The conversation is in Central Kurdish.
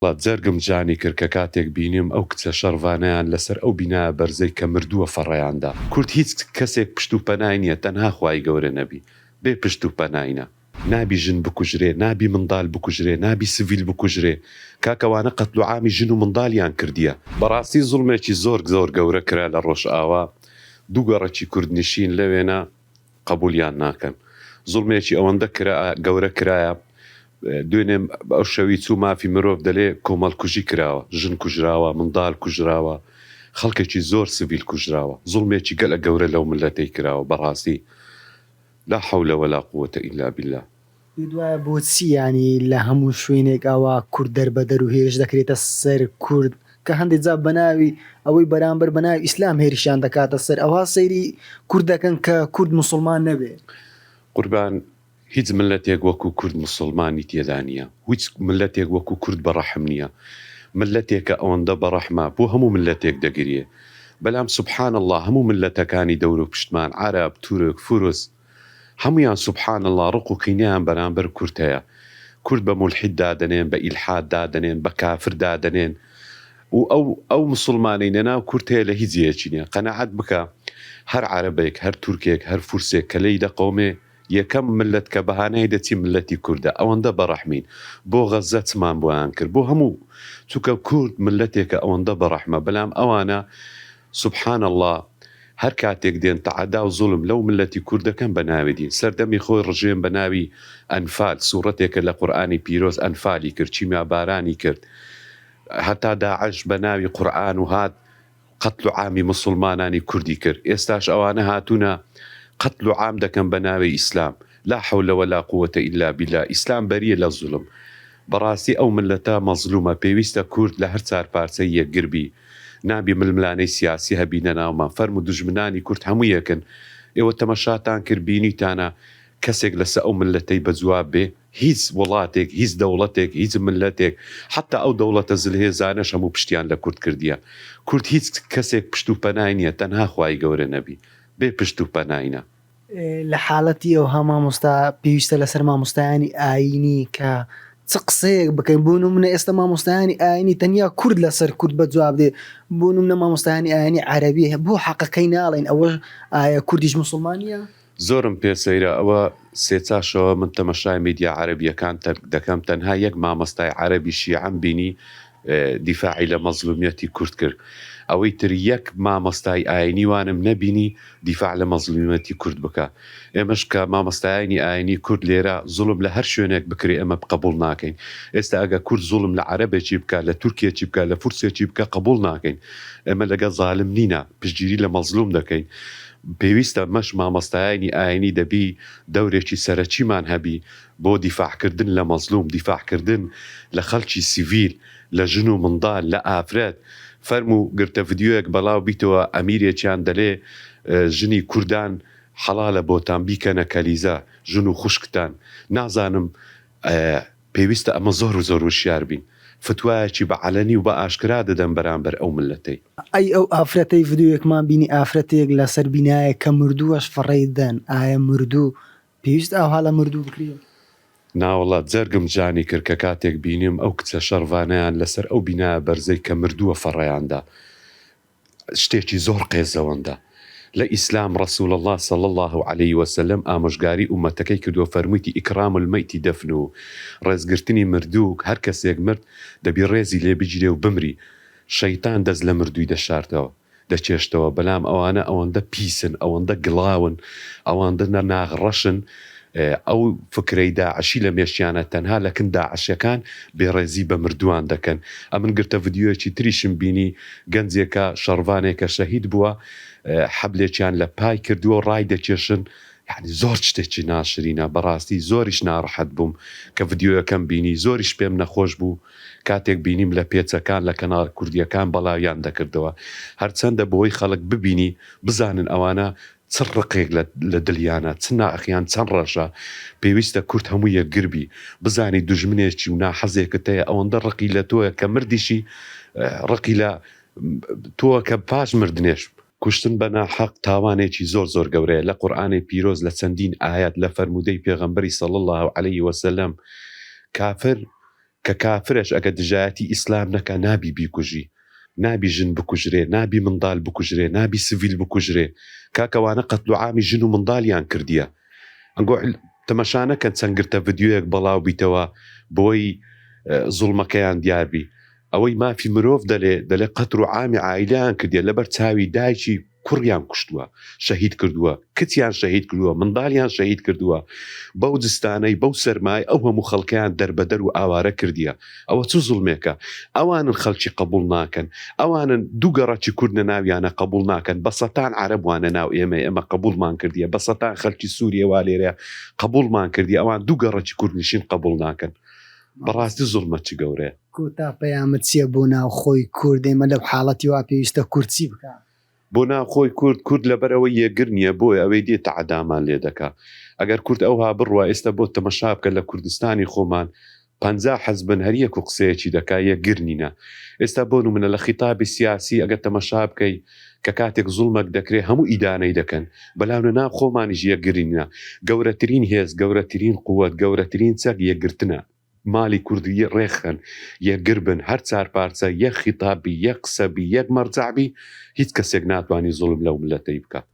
جەرگم جانی کرد کە کاتێک بینیم ئەو کچە شەڕوانیان لەسەر ئەو بینایە بەرزەی کە مردووە فەڕەیاندا. کورد هیچ کەسێک پشت و پەنای نییە، تەنها خوای گەورە نەبی بێ پشت و پەناینە. نابی ژن بکوژرێ، نابی منداڵ بکوژرێ، نابی سڤیل بکوژرێ. کاکەوانە قەتل و عامی ژن و منداڵیان کردیە. بەڕاستی زوڵمێکی زۆر گەورە کرا لە ڕۆژئاوا. دوو گەڕەکی کوردنشین لەوێنە قبولیان ناکەن. زوڵمێکی ئەوەندە گەورە کرایە، دوێنێ ئەو شەوی چوو مافی مرۆڤ دەلێ کۆمەڵ کوژی کراوە، ژن کوژراوە، منداڵ کوژراوە، خەڵکێکی زۆر سڤیل کوژراوە. زوڵمێکی گەلە گەورە لەو ملەتەی کراوە. بەڕاستی لا حول ولا قوة إلا بالله. دوایە بۆچی ینی لە هەموو شوێنێک ئەوە کورد دەربەدەر و هێرش دەکرێتە سەر کورد کە هەندێک جا بەناوی ئەوەی بەرامبەر بەناوی ئیسلام هێرشیان دەکاتە سەر ئەوها سەیری کورد دەکەن کە کورد مسلمان نەبێ؟ قوربان، هیچ ملەتێک وەکو کورد مسلمانی تێدا نییە، هیچ ملەتێک وەکو کورد بەڕەحم نییە. ملەتێکە ئەوەندە بەڕەحمە بۆ هەموو ملەتێک دەگرێ. بەلام سبحان الله هەموو ملەتەکانی دەور و پشتمان، عەرەب، تورک، فورس، هەمویان سبحان الله ڕق و کینیان بەرامبەر کورد هەیە. کورد بە مولحید دادنێن، بە ئیلحاد دادنێن، بە کافر دادنێن، و ئەو مسلمانەی نەناو کورد هەیە لە هیچ جێیەکی نییە. قەنەعەت بکە هەر عەرەبێک، هەر تورکێک، هەر فورسێک کە لەی دەقەومێ یەکەم ملت کە بەهانەی دەچی ملەتی کووردە. ئەوەندە بەڕەحمین. بۆ غەزە چمان بۆیان کرد، بۆ هەموو چووکە کورد ملەتێکە ئەوەندە بەڕەحمە. بەلام ئەوانە سبحان الله هەر کاتێک دێن تەعەدا و زوڵم لەو ملەتی کوردەکەن بە ناوی دین، سەردەمی خۆی ڕژێن بە ناوی ئەنفال، سوورەتێکە لە قورئانی پیرۆز ئەنفالی کرد، چیمیا بارانی کرد. هەتا داعش بە ناوی قورئان و هات قەتل و عامی مسلمانانی کوردی کرد. ئێستاش ئەوانە هاتوونە قەتل و عام دەکەن بە ناوی ئیسلام. لا حول ولا قوة إلا بالله. ئیسلام بەریە لە زوڵم. بەڕاستی ئەو ملەتە مەزلومە. پێویستە کورد لە هەر چار پارچەی یەکگربی، نابی ململانەی سیاسی هەبینە ناومان. فەرم و دژمنانی کورد هەموو یەکن. ئێوە تەمەشاتان کرد بینیتانە کەسێک لەسەر ئەو ملەتەی بەجواب بێ، هیچ وڵاتێک، هیچ دەوڵەتێک، هیچ ملەتێک، حتا ئەو دەوڵەتە زلهێزانەش هەموو پشتیان لە کورد کردیە. کورد هیچ کەسێک پشت و پەنای نییە، تەنها خوای گەورە نەبی بێ پشت و پەناینە. لە حاڵەتی ئەو هەما مامۆستا پێویستە لەسەر مامۆستایانی ئاینی کە چ قسەیەک بکەین. بۆ نمونە ئێستا مامۆستایانی ئاینی تەنیا کورد لەسەر کورد بەجواب دێ. بۆ نمونە مامۆستایانی ئاینی عەرەبی بۆ حەقەکەی ناڵێن ئەوە ئایا کوردیش مسلمانیە؟ زۆرم پێسەیرە ئەوە سێچاشەوە من تەمەشای میدیا عەرەبیەکان دەکەم، تەنها یەک مامۆستای عەرەبی شیعەم بینی دیفاعی لە مەزلومیەتی کورد کرد. ئەوەی تر یەک مامۆستای ئاینی وانم نەبینی دیفاع لە مەزلومیەتی کورد بکە. ئێمەش کە مامۆستایانی ئاینی کورد لێرە زوڵم لە هەر شوێنێک بکرێ ئەمە قبول ناکەین. ئێستا ئەگە کورد زوڵم لە عەرەبێکی بکە، لە تورکیەکی بکە، لە فورسێکی بکە قبول ناکەین. ئێمە لەگە زالم نینە، پشتگیری لە مەزلوم دەکەین. پێویستە مەش مامۆستایانی ئاینی دەبی دەورێکی سەرەکیمان هەبی بۆ دیفاعکردن لە مەزلوم، دیفاعکردن لە خەڵکی سیڤیل، لە ژن و منداڵ، لە ئافرەت. فەرمو گرتە ڤیدیۆیەک بەڵاو بیتەوە ئەمیرێکیان دەلێ ژنی کوردان حەڵالە بۆتان بیکەنە کەلیزە، ژن و خوشکتان. نازانم پێویستە ئەمە زۆر و زۆر وشیار بین. فتوایەکی بە عەلەنی و بە ئاشکرا دەدەن بەرامبەر ئەو ملەتەی. ئەی ئەو ئافرەتەی ڤیدیۆیەکمان بینی ئافرەتێک لەسەر بینایە کە مردووەش فەڕێی دەن. ئایا مردوو پێویست ئەوها لە مردوو بکرێت؟ ناوەڵا جەرگم جانی کرد کە کاتێک بینیم ئەو کچە شەڕوانیان لەسەر ئەو بینایە بەرزەی کە مردووە فەڕەیاندا. شتێکی زۆر قێزەوەندە. لە ئیسلام ڕەسوول الله صلی الله عليه وسلم ئامۆژگاری ئومەتەکەی کردووە، فەرموویەتی ئیکرام المەیتی دەفن، و ڕێزگرتنی مردوو. هەر کەسێک مرد دەبی ڕێزی لێ بگیرێ و بمری. شەیتان دەست لە مردووی دەشارتەوە، دەچێشتەوە. بەلام ئەوانە ئەوەندە پیسن، ئەوەندە گڵاون، ئەوەندە ناغڕەشن. ئەو فکرەی داعشی لە مێشیانە تەنها لەکن داعشەکان بێڕێزی بە مردووان دەکەن. ئەمن گرتە ڤیدیۆیەکی تریشم بینی گەنجێکە شەڕوانێکە شەهید بووە، حەبلێکیان لە پای کردووە و ڕای دەکێشن. یعنی زۆر شتێکی ناشرینە. بەڕاستی زۆریش ناڕەحەت بووم کە ڤیدیۆیەکەم بینی، زۆریش پێم نەخۆش بوو کاتێک بینیم لە پێچەکان لە کەناڵ کوردیەکان بەڵاویان دەکردەوە. هەرچەندە بۆی خەڵک ببینی بزانن ئەوانە چ ڕقێک لە دڵیانە، چ ناخیان چەند ڕەشە. پێویستە کورد هەموو یەکگربی، بزانی دوژمنێکی و ناحەزێکت هەیە ئەوەندە ڕقی لە تۆیە کە مردیشی ڕقی لە تۆوە کە پاش مردنێش. کوشتن بە ناحەق تاوانێکی زۆر زۆر گەورەیە. لە قورئانی پیرۆز لە چەندین ئاەت لە فەرمودەی پێغەمبەری صلی الله عليه وسلم کافر کە کافرش ئەگە دژایەتی ئیسلام نەکە نابی بیکوژی، نابی ژن بکوژرێ، نابی منداڵ بکوژرێ، نابی سڤیل بکوژرێ. کاکەوانە قەتل و عامی ژن و منداڵیان کردیە. ئەنگۆ تەمەشانەکەن چەندگرتە ڤیدیۆیەک بەڵاو بیتەوە بۆی زوڵمەکەیان دیاربی. ئەوەی مافی مرۆڤ دەلێ قەتل و عامی عائیلەیان کردیە لەبەر چاوی دایکی کوڕیان کوشتووە، شەهید کردووە، کچیان شەهید کردووە، منداڵیان شەهید کردووە. بەو جستانەی بەو سەرمای ئەو هەموو خەڵکیان دەربەدەر و ئاوارە کردیە. ئەوە چ زوڵمێکە؟ ئەوانن خەڵکی قبول ناکەن، ئەوانن دوو گەڕەکی کوردنە ناویانە قبول ناکەن، بە سەتان عەرەبوانە ناو ئێمە قبولمان کردیە، بە سەتان خەڵکی سووریە وا لێرە قبولمان کردی، ئەوان دوو گەڕەکی کوردنشین قبول ناکەن. بەڕاستی زوڵمە چی گەورەیە. کوتا پەیامت چییە بۆ ناو خۆی کورد؟ ئێمە لەو حاڵەتی وا پێویستە کورچی بکە بۆ ناوخۆی کورد لەبەرەوە یەگر نییە، بۆی ئەوەی دێتە عەدامان لێ دەکا. ئەگەر کورد ئەوها بڕوە ئێستا بۆ تەمەشا بکە لە کوردستانی خۆمان 50 حەزبن هەریەک و قسەیەکی دەکا یەگر نینە. ئێستا بۆ نمونە لە خیتابی سیاسی ئەگەر تەمەشا بکەی کە کاتێک زوڵمەک دەکرێت هەموو ئیدانەی دەکەن، بەڵام لە ناو خۆمانیش یەکگری نینە. گەورەترین هێز، گەورەترین قووەت، گەورەترین چەک یەکگرتنە. مالی کوردی ڕێخن، یەکگر بن، هەر چار پارچە، یەک خیتابی، یەک قسەبی، یەک مەرجەعبی، هیچ کەسێک ناتوانانی زوڵم لەو ملەتەی بکات.